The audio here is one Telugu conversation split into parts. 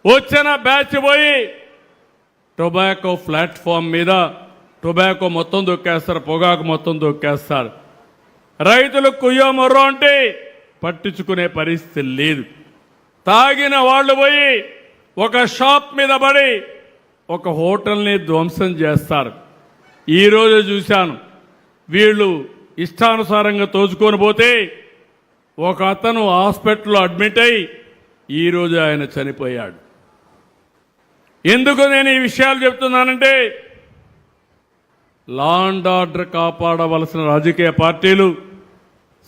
వచ్చిన బ్యాచ్ పోయి టొబాకో ప్లాట్ఫామ్ మీద టొబాకో మొత్తం దొక్కేస్తారు, పొగాకు మొత్తం దొక్కేస్తారు. రైతులు కుయ్యో మొర్రో అంటే పట్టించుకునే పరిస్థితి లేదు. తాగిన వాళ్ళు పోయి ఒక షాప్ మీద పడి ఒక హోటల్ని ధ్వంసం చేస్తారు. ఈరోజు చూశాను, వీళ్ళు ఇష్టానుసారంగా తోచుకొని పోతే ఒక అతను హాస్పిటల్లో అడ్మిట్ అయి ఈరోజు ఆయన చనిపోయాడు. ఎందుకు నేను ఈ విషయాలు చెప్తున్నానంటే, లా అండ్ ఆర్డర్ కాపాడవలసిన రాజకీయ పార్టీలు,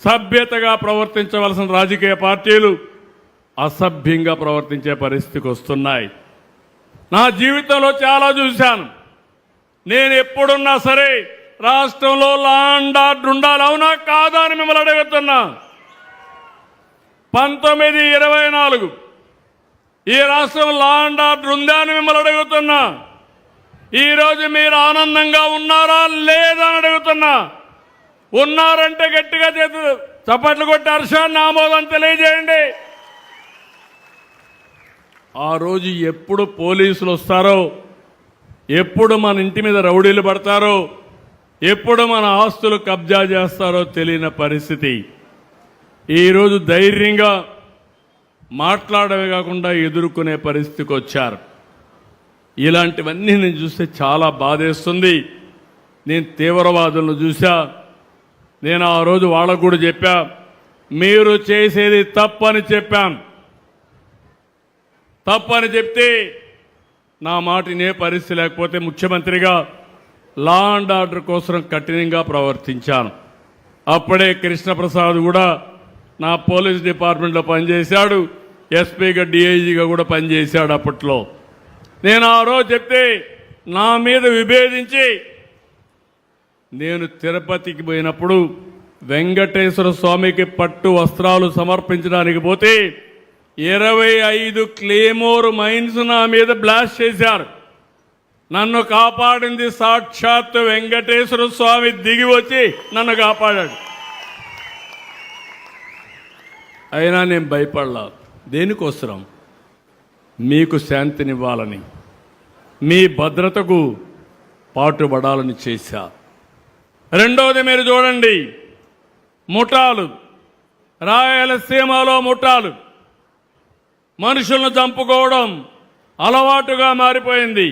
సభ్యతగా ప్రవర్తించవలసిన రాజకీయ పార్టీలు అసభ్యంగా ప్రవర్తించే పరిస్థితికి వస్తున్నాయి. నా జీవితంలో చాలా చూశాను. నేను ఎప్పుడున్నా సరే రాష్ట్రంలో లా అండ్ ఆర్డర్ ఉండాలి, అవునా కాదా అని మిమ్మల్ని అడుగుతున్నా. 1924 ఈ రాష్ట్రం లా అండ్ ఆర్డర్ ఉందా అని మిమ్మల్ని అడుగుతున్నా. ఈరోజు మీరు ఆనందంగా ఉన్నారా లేదా అని అడుగుతున్నా. ఉన్నారంటే గట్టిగా చేతులు చప్పట్లు కొట్టి హర్షాన్ని ఆమోదం తెలియజేయండి. ఆ రోజు ఎప్పుడు పోలీసులు వస్తారో, ఎప్పుడు మన ఇంటి మీద రౌడీలు పడతారో, ఎప్పుడు మన ఆస్తులు కబ్జా చేస్తారో తెలియని పరిస్థితి. ఈరోజు ధైర్యంగా మాట్లాడమే కాకుండా ఎదుర్కొనే పరిస్థితికి వచ్చారు. ఇలాంటివన్నీ నేను చూస్తే చాలా బాధేస్తుంది. నేను తీవ్రవాదులను చూసా. నేను ఆ రోజు వాళ్ళకు కూడా చెప్పా, మీరు చేసేది తప్పని చెప్పాను. తప్పని చెప్తే నా మాట వినే పరిస్థితి లేకపోతే ముఖ్యమంత్రిగా లా అండ్ ఆర్డర్ కోసం కఠినంగా ప్రవర్తించాను. అప్పుడే కృష్ణప్రసాద్ కూడా నా పోలీస్ డిపార్ట్మెంట్లో పనిచేశాడు, ఎస్పీగా డిఐజీగా కూడా పనిచేశాడు. అప్పట్లో నేను ఆ రోజు చెప్తే నా మీద విభేదించి, నేను తిరుపతికి పోయినప్పుడు వెంకటేశ్వర స్వామికి పట్టు వస్త్రాలు సమర్పించడానికి పోతే 25 క్లేమోర్ మైన్స్ నా మీద బ్లాస్ట్ చేశారు. నన్ను కాపాడింది సాక్షాత్ వెంకటేశ్వర స్వామి దిగి వచ్చి నన్ను కాపాడాడు. అయినా నేను భయపడలా. దేనికోసం? మీకు శాంతినివ్వాలని, మీ భద్రతకు పాటుపడాలని చేశా. రెండవది మీరు చూడండి, ముఠాలు, రాయలసీమలో ముఠాలు మనుషులను చంపుకోవడం అలవాటుగా మారిపోయింది.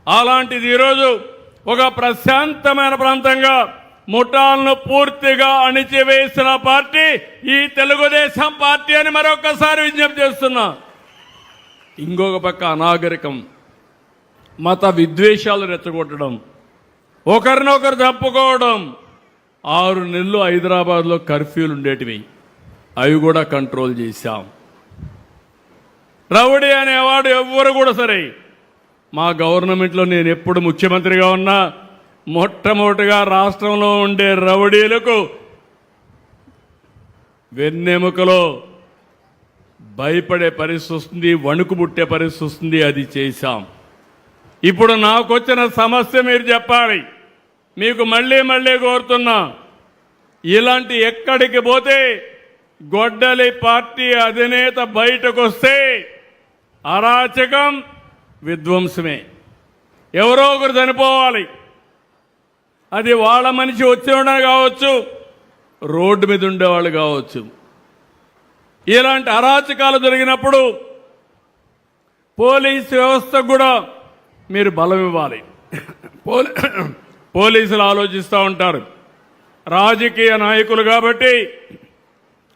అలాంటిది ఈరోజు ఒక ప్రశాంతమైన ప్రాంతంగా ముఠాలను పూర్తిగా అణిచివేసిన పార్టీ ఈ తెలుగుదేశం పార్టీ అని మరొకసారి విజ్ఞప్తి చేస్తున్నా. ఇంకొక పక్క అనాగరికం, మత విద్వేషాలు రెచ్చగొట్టడం, ఒకరినొకరు చంపుకోవడం. 6 నెలలు హైదరాబాద్లో కర్ఫ్యూలు ఉండేటివి, అవి కూడా కంట్రోల్ చేశాం. రౌడీ అనేవాడు ఎవ్వరు కూడా సరే, మా గవర్నమెంట్లో నేను ఎప్పుడు ముఖ్యమంత్రిగా ఉన్నా మొట్టమొదటిగా రాష్ట్రంలో ఉండే రౌడీలకు వెన్నెముకలో భయపడే పరిస్థితి వస్తుంది, వణుకు పుట్టే పరిస్థితి వస్తుంది. అది చేశాం. ఇప్పుడు నాకు వచ్చిన సమస్య మీరు చెప్పాలి. మీకు మళ్ళీ మళ్ళీ కోరుతున్నా, ఇలాంటి ఎక్కడికి పోతే గొడ్డలి పార్టీ అధినేత బయటకు వస్తే అరాచకం, విధ్వంసమే. ఎవరో ఒకరు చనిపోవాలి. అది వాళ్ళ మనిషి వచ్చేవాడు కావచ్చు, రోడ్డు మీద ఉండేవాళ్ళు కావచ్చు. ఇలాంటి అరాచకాలు జరిగినప్పుడు పోలీసు వ్యవస్థకు కూడా మీరు బలం ఇవ్వాలి. పోలీసులు ఆలోచిస్తూ ఉంటారు, రాజకీయ నాయకులు కాబట్టి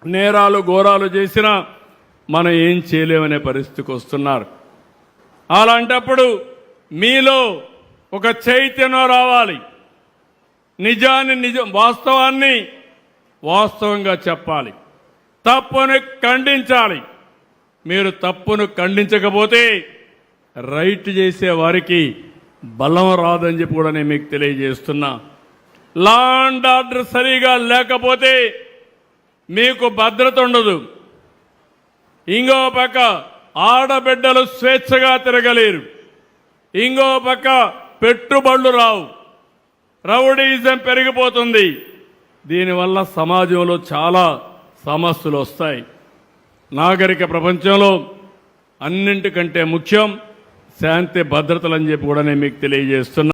నేరాలు ఘోరాలు చేసినా మనం ఏం చేయలేమనే పరిస్థితికి వస్తున్నారు. అలాంటప్పుడు మీలో ఒక చైతన్యం రావాలి. వాస్తవాన్ని వాస్తవంగా చెప్పాలి, తప్పును ఖండించాలి. మీరు తప్పును ఖండించకపోతే రైట్ చేసే వారికి బలం రాదని చెప్పి కూడా నేను మీకు తెలియజేస్తున్నా. లా అండ్ ఆర్డర్ సరిగా లేకపోతే మీకు భద్రత ఉండదు. ఇంకో పక్క ఆడబిడ్డలు స్వేచ్ఛగా తిరగలేరు, ఇంకో పక్క పెట్టుబడులు రావు, రౌడీజం పెరిగిపోతుంది. దీనివల్ల సమాజంలో చాలా సమస్యలు వస్తాయి. నాగరిక ప్రపంచంలో అన్నింటికంటే ముఖ్యం శాంతి భద్రతలని చెప్పి కూడా నేను మీకు తెలియజేస్తున్నా.